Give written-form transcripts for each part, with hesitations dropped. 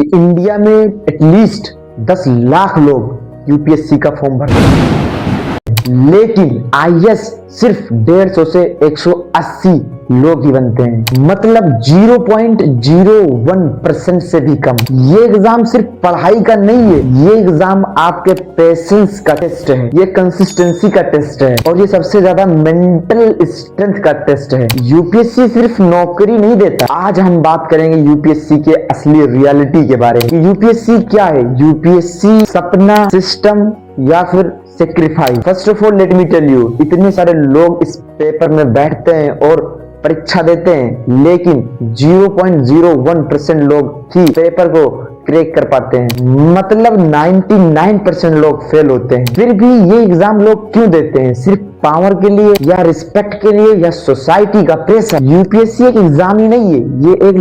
कि इंडिया में एटलीस्ट 10 लाख लोग यूपीएससी का फॉर्म भरते हैं, लेकिन आईएएस सिर्फ 150 से 180 लोग ही बनते हैं, मतलब 0.01% से भी कम। ये एग्जाम सिर्फ पढ़ाई का नहीं है, ये एग्जाम आपके पेशेंस का टेस्ट है, ये कंसिस्टेंसी का टेस्ट है, और ये सबसे ज्यादा मेंटल स्ट्रेंथ का टेस्ट है। यूपीएससी सिर्फ नौकरी नहीं देता। आज हम बात करेंगे यूपीएससी के असली रियलिटी के बारे में। यूपीएससी क्या है? यूपीएससी सपना, सिस्टम या फिर sacrifice. First of all let me tell you, इतने सारे लोग इस पेपर में बैठते हैं और परीक्षा देते हैं, लेकिन 0.01% लोग ही पेपर को क्रैक कर पाते हैं, मतलब 99% लोग फेल होते हैं। फिर भी ये एग्जाम लोग क्यों देते हैं? सिर्फ पावर के लिए, या रिस्पेक्ट के लिए, या सोसाइटी का प्रेशर? यूपीएससी एक एग्जाम ही नहीं है, ये एक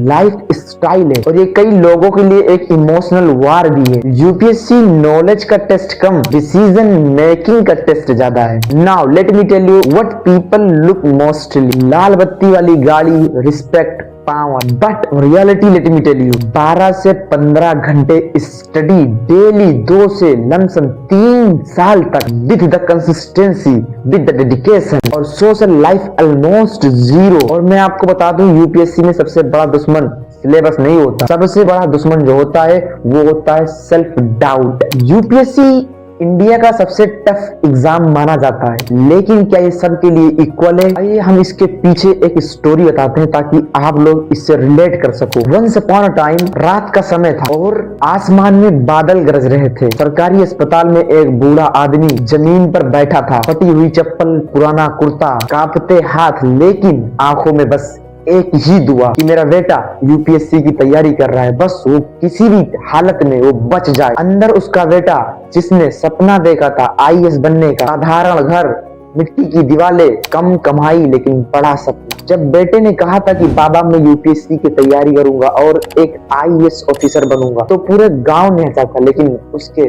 लाइफ स्टाइल है, और ये कई लोगों के लिए एक इमोशनल वार भी है। यूपीएससी नॉलेज का टेस्ट कम, डिसीजन मेकिंग का टेस्ट ज्यादा है। Now let me tell you what people look mostly. लाल बत्ती वाली गाड़ी, respect, power, but reality let me tell you, 12 से 15 घंटे स्टडी डेली, 2 से लमसम 3 साल तक, with the consistency, with the dedication, और सोशल लाइफ ऑलमोस्ट 0। और मैं आपको बता दूं, यूपीएससी में सबसे बड़ा दुश्मन सिलेबस नहीं होता, सबसे बड़ा दुश्मन जो होता है वो होता है सेल्फ डाउट। यूपीएससी इंडिया का सबसे टफ एग्जाम माना जाता है, लेकिन क्या ये सबके लिए इक्वल है? आइए हम इसके पीछे एक स्टोरी बताते हैं ताकि आप लोग इससे रिलेट कर सको। वंस अपॉन अ टाइम, रात का समय था और आसमान में बादल गरज रहे थे। सरकारी अस्पताल में एक बूढ़ा आदमी जमीन पर बैठा था, फटी हुई चप्पल, पुराना कुर्ता, कांपते हाथ, लेकिन आंखों में बस एक ही दुआ कि मेरा बेटा यूपीएससी की तैयारी कर रहा है, बस वो किसी भी हालत में वो बच जाए। अंदर उसका बेटा, जिसने सपना देखा था आईएएस बनने का, साधारण घर, मिट्टी की दीवारें, कम कमाई लेकिन बड़ा सपना। जब बेटे ने कहा था कि बाबा मैं यूपीएससी की तैयारी करूंगा और एक आईएएस ऑफिसर बनूंगा, तो पूरे गांव ने हंसा था, लेकिन उसके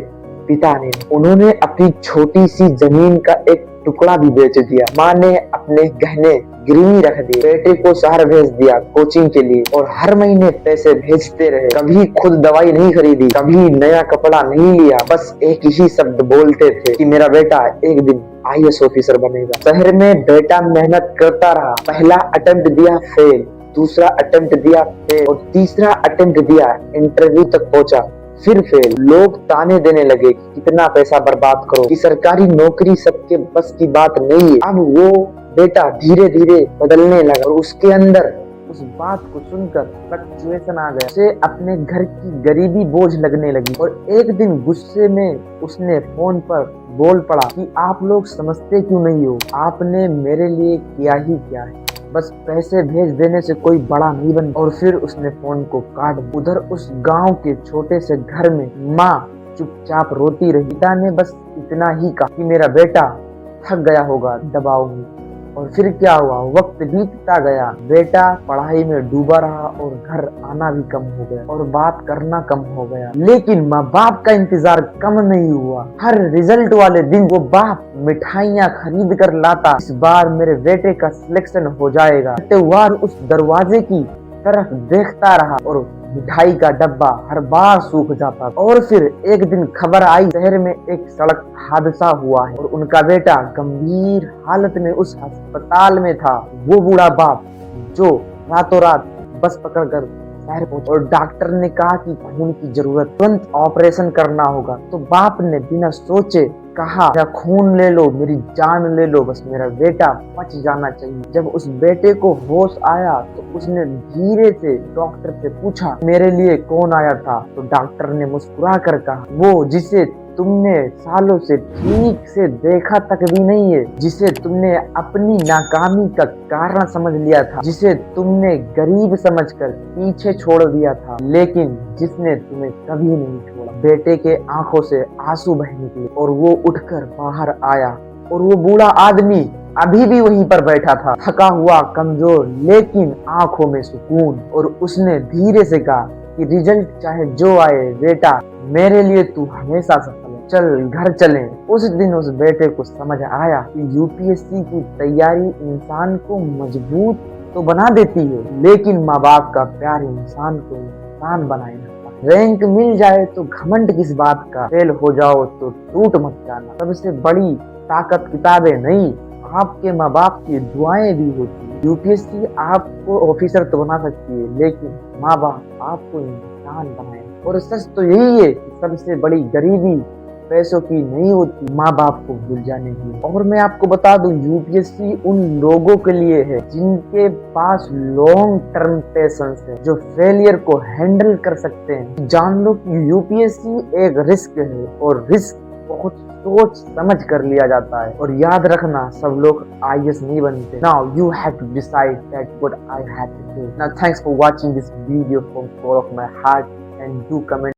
पिता ने, उन्होंने अपनी छोटी सी जमीन का एक टुकड़ा भी बेच दिया। माँ ने अपने गहने गिरवी रख दिए, बेटे को शहर भेज दिया कोचिंग के लिए, और हर महीने पैसे भेजते रहे। कभी खुद दवाई नहीं खरीदी, कभी नया कपड़ा नहीं लिया, बस एक ही शब्द बोलते थे कि मेरा बेटा एक दिन आईएएस ऑफिसर बनेगा। शहर में बेटा मेहनत करता रहा, पहला अटेम्प्ट दिया फेल, दूसरा अटेम्प्ट दिया फेल, और तीसरा अटेम्प्ट दिया, इंटरव्यू तक पहुंचा, फिर फेल। लोग ताने देने लगे कि कितना पैसा बर्बाद करो, कि सरकारी नौकरी सबके बस की बात नहीं है। अब वो बेटा धीरे धीरे बदलने लगा, और उसके अंदर उस बात को सुनकर फ्लक्चुएशन आ गया। उसे अपने घर की गरीबी बोझ लगने लगी, और एक दिन गुस्से में उसने फोन पर बोल पड़ा कि आप लोग समझते क्यों नहीं हो, आपने मेरे लिए किया ही क्या है, बस पैसे भेज देने से कोई बड़ा नहीं बनता। और फिर उसने फोन को काट दिया। उधर उस गांव के छोटे से घर में माँ चुपचाप रोती रही। पिता ने बस इतना ही कहा कि मेरा बेटा थक गया होगा दबाव में। और फिर क्या हुआ, वक्त बीतता गया, बेटा पढ़ाई में डूबा रहा, और घर आना भी कम हो गया, और बात करना कम हो गया। लेकिन माँ बाप का इंतजार कम नहीं हुआ। हर रिजल्ट वाले दिन वो बाप मिठाइयाँ खरीद कर लाता, इस बार मेरे बेटे का सिलेक्शन हो जाएगा। त्योहार उस दरवाजे की तरफ देखता रहा, और मिठाई का डब्बा हर बार सूख जाता। और फिर एक दिन खबर आई, शहर में एक सड़क हादसा हुआ है, और उनका बेटा गंभीर हालत में उस अस्पताल में था। वो बूढ़ा बाप जो रातों रात बस पकड़कर शहर पहुंचा, और डॉक्टर ने कहा कि खून की जरूरत, तुरंत ऑपरेशन करना होगा। तो बाप ने बिना सोचे कहा, मेरा खून ले लो, मेरी जान ले लो, बस मेरा बेटा बच जाना चाहिए। जब उस बेटे को होश आया तो उसने धीरे से डॉक्टर से पूछा, मेरे लिए कौन आया था? तो डॉक्टर ने मुस्कुरा कर कहा, वो जिसे तुमने सालों से ठीक से देखा तक भी नहीं है, जिसे तुमने अपनी नाकामी का कारण समझ लिया था, जिसे तुमने गरीब समझकर पीछे छोड़ दिया था, लेकिन जिसने तुम्हें कभी नहीं छोड़ा। बेटे के आंखों से आंसू बह निकले, और वो उठकर बाहर आया, और वो बूढ़ा आदमी अभी भी वहीं पर बैठा था, थका हुआ, कमजोर, लेकिन आंखों में सुकून। और उसने धीरे से कहा कि रिजल्ट चाहे जो आए बेटा, मेरे लिए तू हमेशा सफल है, चल घर चलें। उस दिन उस बेटे को समझ आया कि यूपीएससी की तैयारी इंसान को मजबूत तो बना देती है, लेकिन माँ बाप का प्यार इंसान को इंसान बनाए रखता है। रैंक मिल जाए तो घमंड किस बात का, फेल हो जाओ तो टूट मत जाना। सबसे बड़ी ताकत किताबें नहीं, आपके माँ बाप की दुआएं भी होती है। यूपीएससी आपको ऑफिसर तो बना सकती है, लेकिन माँ बाप आपको इंसान बनाए। और सच तो यही है कि सबसे बड़ी गरीबी पैसों की नहीं होती, माँ बाप को भूल जाने की। और मैं आपको बता दूं, यूपीएससी उन लोगों के लिए है जिनके पास लॉन्ग टर्म पेशेंस है, जो फेलियर को हैंडल कर सकते हैं। जान लो कि यूपीएससी एक रिस्क है, और रिस्क बहुत सोच समझ कर लिया जाता है। और याद रखना, सब लोग आईएएस नहीं बनते। Now you have to decide that what I have to do. Now thanks for watching this video from core of my heart, and do comment